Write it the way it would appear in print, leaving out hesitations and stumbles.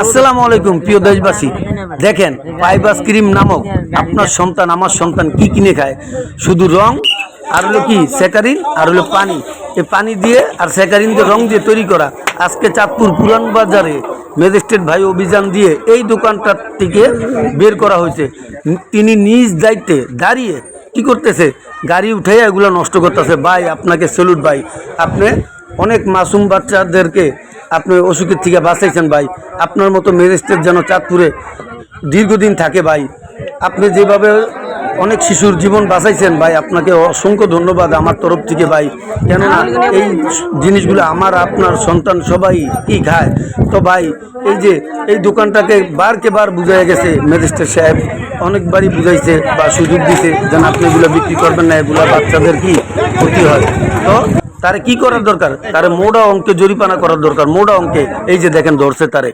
আসসালামু আলাইকুম প্রিয় দেশবাসী। দেখেন পাইবাস ক্রিম নামক আপনার সন্তান আমার সন্তান কি কিনে খায়, শুধু রং আর হলো কি স্যাকারিন আর হলো পানি। এই পানি দিয়ে আর স্যাকারিন দিয়ে রং দিয়ে তৈরি করা। আজকে চাঁদপুর পুরান বাজারে ম্যাজিস্ট্রেট ভাই অভিযান দিয়ে এই দোকানটার থেকে বের করা হয়েছে। তিনি নিজ দায়িত্বে দাঁড়িয়ে কি করতেছে, গাড়ি উঠে এগুলো নষ্ট করতেছে। ভাই আপনাকে স্যালুট ভাই, আপনি অনেক মাসুম বাচ্চাদেরকে আপনি অসুখের থেকে বাঁচাইছেন ভাই। আপনার মতো ম্যাজিস্ট্রেট যেন চাঁদপুরে দীর্ঘদিন থাকে ভাই। আপনি যেভাবে অনেক শিশুর জীবন বাঁচাইছেন ভাই, আপনাকে অসংখ্য ধন্যবাদ আমার তরফ থেকে ভাই। কেননা এই জিনিসগুলো আমার আপনার সন্তান সবাই কি খায়। তো ভাই এই যে এই দোকানটাকে বারকে বার বুঝাই গেছে ম্যাজিস্ট্রেট সাহেব, অনেকবারই বুঝাইছে বা সুযোগ দিছে যেন আপনি এগুলো বিক্রি করবেন না, এগুলো বাচ্চাদের কি ক্ষতি হয়। তো তারে কি করার দরকার, তারে মোটা অঙ্কে জরিমানা করার দরকার, মোটা অঙ্কে। এই যে দেখেন ধরছে তারে।